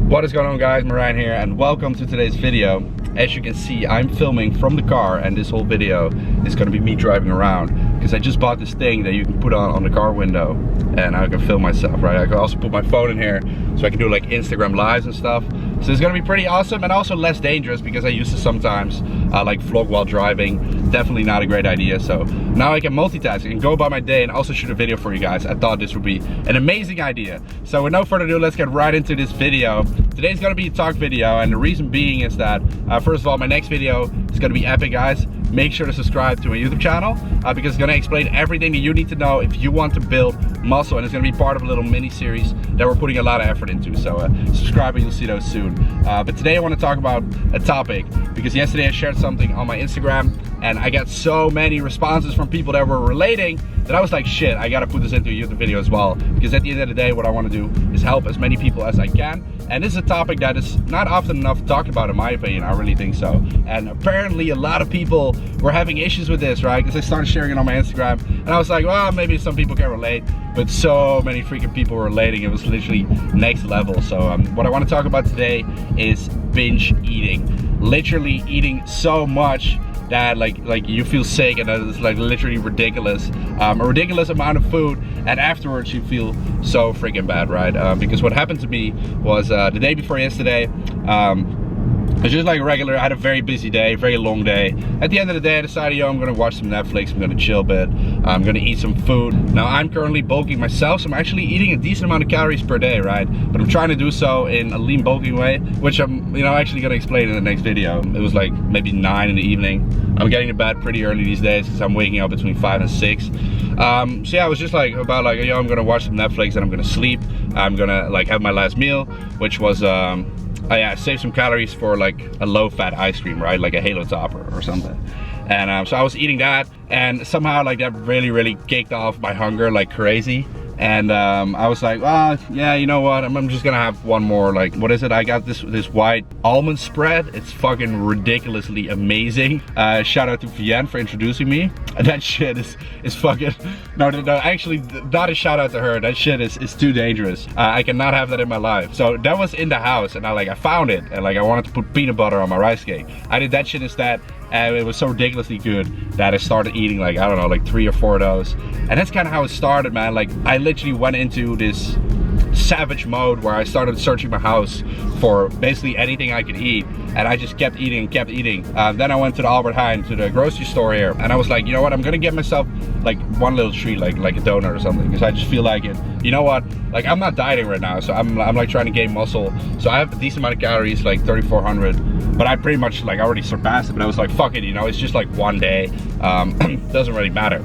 What is going on, guys? Marijn here and welcome to today's video. As you can see, I'm filming from the car and this whole video is going to be me driving around because I just bought this thing that you can put on the car window and I can film myself, right? I can also put my phone in here so I can do like Instagram lives and stuff. So it's going to be pretty awesome and also less dangerous because I used to sometimes like vlog while driving. Definitely not a great idea. So now I can multitask and go about my day and also shoot a video for you guys. I thought this would be an amazing idea. So with no further ado, let's get right into this video. Today's going to be a talk video, and the reason being is that first of all, my next video is going to be epic, guys. Make sure to subscribe to my YouTube channel because it's going to explain everything that you need to know if you want to build muscle, and it's going to be part of a little mini series that we're putting a lot of effort into. So subscribe and you'll see those soon. But today I want to talk about a topic because yesterday I shared something on my Instagram and I got so many responses from people that were relating that I was like, shit, I gotta put this into a YouTube video as well, because at the end of the day what I want to do is help as many people as I can. And this is a topic that is not often enough talked about, in my opinion. I really think so. And apparently a lot of people were having issues with this, right? Because I started sharing it on my Instagram and I was like, well, maybe some people can relate, but so many freaking people were relating. It was literally next level. So what I want to talk about today is binge eating. Literally eating so much that like you feel sick, and it's like literally ridiculous, a ridiculous amount of food, and afterwards you feel so freaking bad, right? Because what happened to me was the day before yesterday, it was just like regular. I had a very busy day, very long day. At the end of the day I decided, yo, I'm gonna watch some Netflix, I'm gonna chill a bit, I'm gonna eat some food. Now I'm currently bulking myself, so I'm actually eating a decent amount of calories per day, right? But I'm trying to do so in a lean bulking way, which I'm actually gonna explain in the next video. It was like maybe 9 in the evening. I'm getting to bed pretty early these days because I'm waking up between 5 and 6. So yeah, I was just like about like, yo, I'm gonna watch some Netflix and I'm gonna sleep. I'm gonna like have my last meal, which was I saved some calories for like a low-fat ice cream, right? Like a Halo Topper or something. And so I was eating that, and somehow like that really kicked off my hunger like crazy. And I was like, well, yeah, you know what? I'm just gonna have one more. Like, what is it? I got this white almond spread. It's fucking ridiculously amazing. Shout out to Vienne for introducing me. That shit is fucking no, actually not a shout out to her. That shit is too dangerous. I cannot have that in my life. So that was in the house, and I found it, and like I wanted to put peanut butter on my rice cake. I did that shit instead. And it was so ridiculously good that I started eating like, I don't know, like 3 or 4 of those. And that's kind of how it started, man. Like I literally went into this savage mode where I started searching my house for basically anything I could eat, and I just kept eating and kept eating. Then I went to the Albert Heijn, to the grocery store here, and I was like, you know what, I'm gonna get myself like one little treat, like a donut or something, because I just feel like it. You know what, like I'm not dieting right now, so I'm like trying to gain muscle, so I have a decent amount of calories, like 3,400, but I pretty much like already surpassed it. But I was like, fuck it, you know, it's just like one day, doesn't really matter.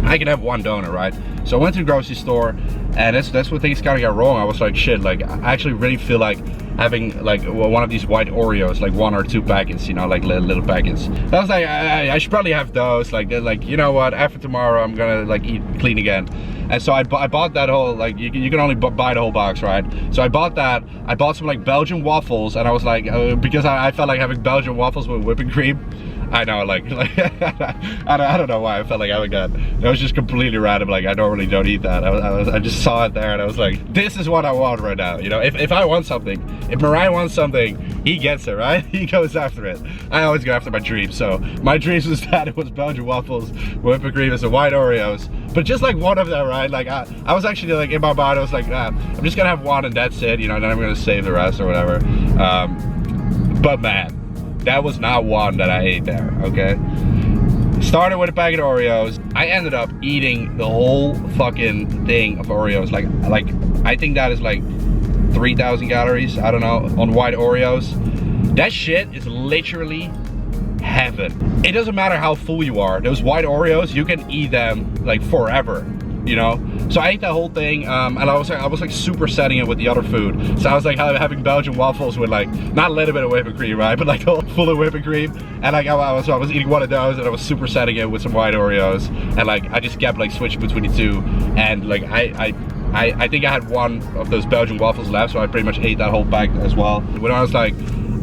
I can have one donut, right? So I went to the grocery store, and that's what things kind of got wrong. I was like, shit, like I actually really feel like having like one of these white Oreos, like 1 or 2 packets, you know, like little packets. I was like, I should probably have those. Like you know what, after tomorrow I'm gonna like eat clean again. And so I bought that whole, like you can only buy the whole box, right? So I bought that. I bought some like Belgian waffles, and I was like, because I felt like having Belgian waffles with whipping cream. I know, like I don't know why I felt like having that. It was just completely random. Like I normally don't eat that. I just saw it there and I was like, this is what I want right now. You know, if I want something, if Marijn wants something, he gets it, right? He goes after it. I always go after my dreams. So my dreams was that it was Belgian waffles, whipping cream, and some white Oreos. But just like one of them, right? Like I was actually like in my mind, I was like, I'm just gonna have one and that's it. You know, then I'm gonna save the rest or whatever. But man, that was not one that I ate there, okay? Started with a packet of Oreos. I ended up eating the whole fucking thing of Oreos. Like I think that is like 3,000 calories, I don't know, on white Oreos. That shit is literally heaven. It doesn't matter how full you are. Those white Oreos, you can eat them like forever, you know? So I ate that whole thing, and I was like supersetting it with the other food. So I was like having Belgian waffles with like, not a little bit of whipping cream, right? But like full of whipping cream. And like I was eating one of those, and I was supersetting it with some white Oreos. And like I just kept like switching between the two. And like I think I had one of those Belgian waffles left, so I pretty much ate that whole bag as well. When I was like,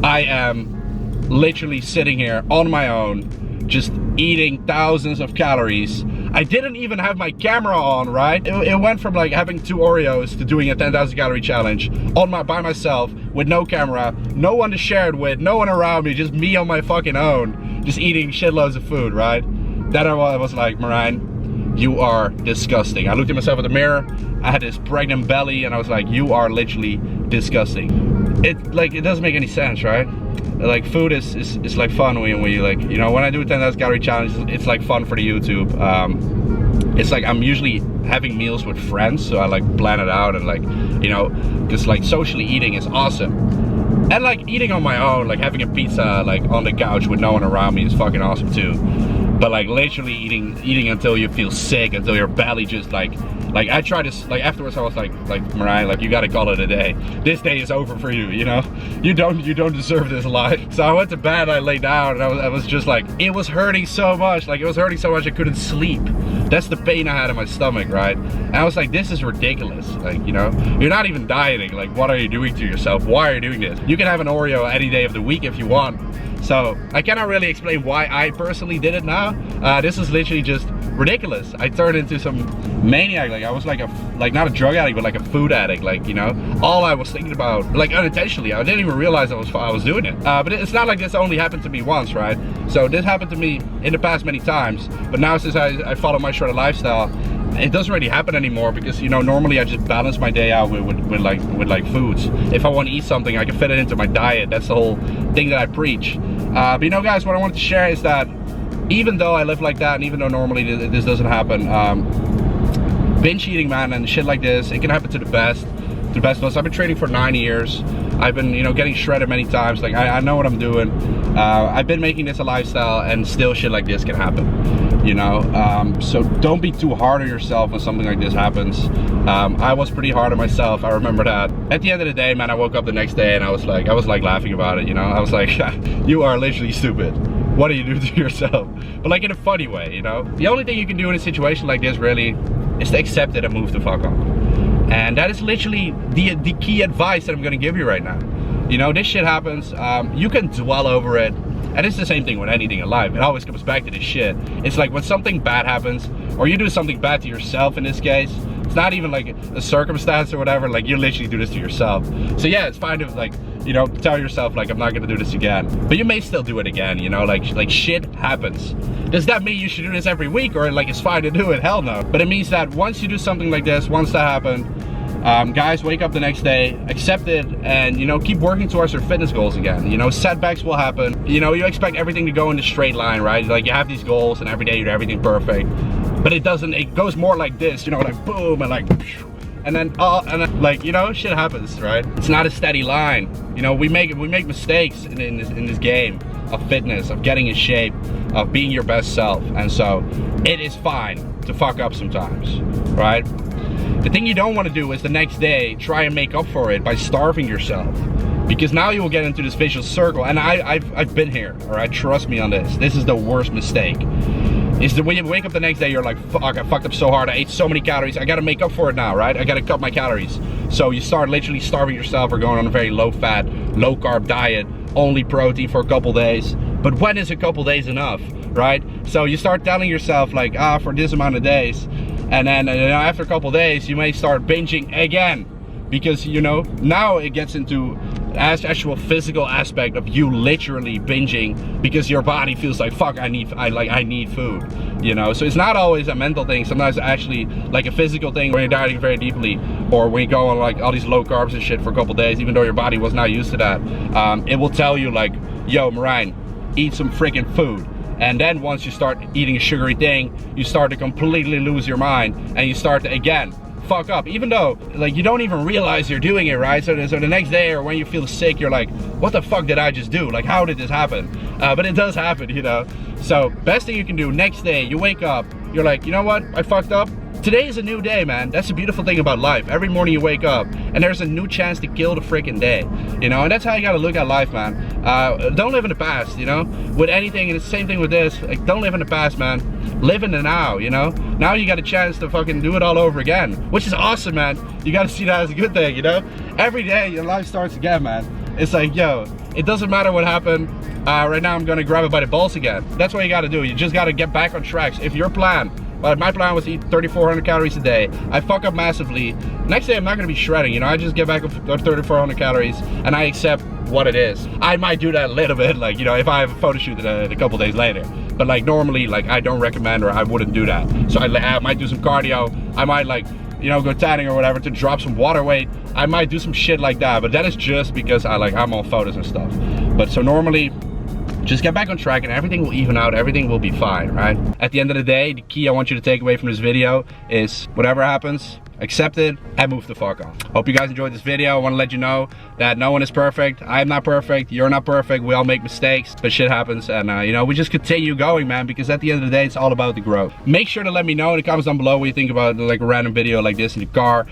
I am literally sitting here on my own, just eating thousands of calories. I didn't even have my camera on, right? It went from like having 2 Oreos to doing a 10,000 calorie challenge by myself with no camera, no one to share it with, no one around me, just me on my fucking own, just eating shitloads of food, right? Then I was like, Marijn, you are disgusting. I looked at myself in the mirror, I had this pregnant belly, and I was like, you are literally disgusting. It doesn't make any sense, right? Like, food is like fun when you like, you know, when I do a 10,000 calorie challenge, it's like fun for the YouTube. It's like I'm usually having meals with friends, so I like plan it out, and like, you know, because like socially eating is awesome. And like eating on my own, like having a pizza like on the couch with no one around me is fucking awesome too. But like literally eating until you feel sick, until your belly just like I tried to, like afterwards I was like Marijn, like you gotta call it a day. This day is over for you, you know? You don't deserve this life. So I went to bed, I lay down, and I was just like, it was hurting so much. Like it was hurting so much I couldn't sleep. That's the pain I had in my stomach, right? And I was like, this is ridiculous. Like, you know, you're not even dieting. Like, what are you doing to yourself? Why are you doing this? You can have an Oreo any day of the week if you want. So I cannot really explain why I personally did it now. This is literally just ridiculous. I turned into some maniac. Like I was like not a drug addict, but like a food addict. Like, you know, all I was thinking about, like unintentionally, I didn't even realize I was doing it. But it's not like this only happened to me once, right? So this happened to me in the past many times. But now since I follow my shredded lifestyle, it doesn't really happen anymore, because, you know, normally I just balance my day out with like foods. If I want to eat something, I can fit it into my diet. That's the whole thing that I preach. But you know, guys, what I wanted to share is that even though I live like that, and even though normally this doesn't happen, binge eating, man, and shit like this, it can happen to the best of us. I've been training for 9 years. I've been, you know, getting shredded many times. Like I know what I'm doing. I've been making this a lifestyle, and still shit like this can happen, you know? So don't be too hard on yourself when something like this happens. I was pretty hard on myself, I remember that. At the end of the day, man, I woke up the next day and I was like laughing about it, you know? I was like, you are literally stupid. What do you do to yourself? But like in a funny way, you know? The only thing you can do in a situation like this really is to accept it and move the fuck on. And that is literally the key advice that I'm gonna give you right now. You know, this shit happens, you can dwell over it, and it's the same thing with anything in life. It always comes back to this shit. It's like when something bad happens, or you do something bad to yourself in this case, it's not even like a circumstance or whatever, like you literally do this to yourself. So yeah, it's fine to like, you know, tell yourself like, I'm not gonna do this again. But you may still do it again, you know, like shit happens. Does that mean you should do this every week, or like it's fine to do it? Hell no. But it means that once you do something like this, once that happened, guys, wake up the next day, accept it, and, you know, keep working towards your fitness goals again. You know, setbacks will happen. You know, you expect everything to go in a straight line, right? Like you have these goals and every day you do everything perfect, but it doesn't. It goes more like this, you know, like boom, and like, and then like, you know, shit happens, right? It's not a steady line. You know, we make mistakes in this game of fitness, of getting in shape, of being your best self. And so it is fine to fuck up sometimes, right? The thing you don't want to do is the next day try and make up for it by starving yourself, because now you will get into this vicious circle. And I've been here, all right? Trust me on this. This is the worst mistake. Is that when you wake up the next day, you're like, fuck, I fucked up so hard, I ate so many calories, I gotta make up for it now, right? I gotta cut my calories. So you start literally starving yourself, or going on a very low fat, low carb diet, only protein for a couple days. But when is a couple days enough, right? So you start telling yourself like, for this amount of days, and then, you know, after a couple days, you may start binging again, because, you know, now it gets into actual physical aspect of you literally binging, because your body feels like, fuck, I need food, you know? So it's not always a mental thing. Sometimes it's actually like a physical thing when you're dieting very deeply, or when you go on like all these low carbs and shit for a couple days, even though your body was not used to that. It will tell you like, yo, Marijn, eat some freaking food. And then once you start eating a sugary thing, you start to completely lose your mind, and you start to, again, fuck up, even though like you don't even realize you're doing it, right? So the next day, or when you feel sick, you're like, what the fuck did I just do? Like, how did this happen? But it does happen, you know? So best thing you can do, next day you wake up, you're like, you know what, I fucked up. Today is a new day, man. That's the beautiful thing about life. Every morning you wake up and there's a new chance to kill the freaking day, you know? And that's how you gotta look at life, man. Don't live in the past, you know? With anything, and it's the same thing with this, like, don't live in the past, man. Live in the now, you know? Now you got a chance to fucking do it all over again, which is awesome, man. You gotta see that as a good thing, you know? Every day your life starts again, man. It's like, yo, it doesn't matter what happened. Right now I'm gonna grab it by the balls again. That's what you gotta do. You just gotta get back on track. If your plan but my plan was to eat 3,400 calories a day. I fuck up massively. Next day I'm not gonna be shredding, you know, I just get back with 3,400 calories and I accept what it is. I might do that a little bit, like, you know, if I have a photo shoot a couple days later. But like normally, like I don't recommend or I wouldn't do that. So I might do some cardio. I might like, you know, go tanning or whatever to drop some water weight. I might do some shit like that, but that is just because I'm on photos and stuff. But so normally, just get back on track and everything will even out, everything will be fine, right? At the end of the day, the key I want you to take away from this video is whatever happens, accept it and move the fuck on. Hope you guys enjoyed this video. I want to let you know that no one is perfect. I am not perfect. You're not perfect. We all make mistakes, but shit happens. And you know, we just continue going, man, because at the end of the day, it's all about the growth. Make sure to let me know in the comments down below what you think about like a random video like this in the car,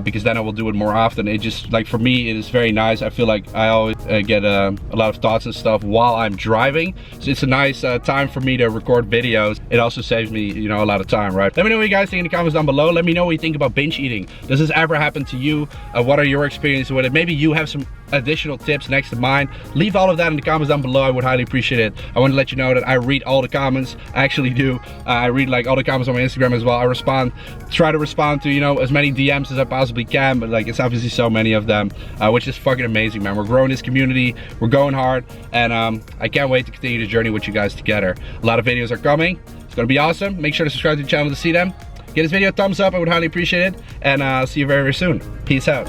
because then I will do it more often. It just, like, for me, it is very nice. I feel like I always get a lot of thoughts and stuff while I'm driving. So it's a nice time for me to record videos. It also saves me, you know, a lot of time, right? Let me know what you guys think in the comments down below. Let me know what you think about binge eating. Does this ever happen to you? What are your experiences with it? Maybe you have some additional tips next to mine. Leave all of that in the comments down below. I would highly appreciate it. I want to let you know that I read all the comments. I actually do. I read like all the comments on my Instagram as well. I try to respond to, you know, as many DMs as I possibly can, but like it's obviously so many of them, which is fucking amazing, man. We're growing this community. We're going hard, and I can't wait to continue the journey with you guys together. A lot of videos are coming. It's gonna be awesome. Make sure to subscribe to the channel to see them. Give this video a thumbs up. I would highly appreciate it, and I'll see you very, very soon. Peace out.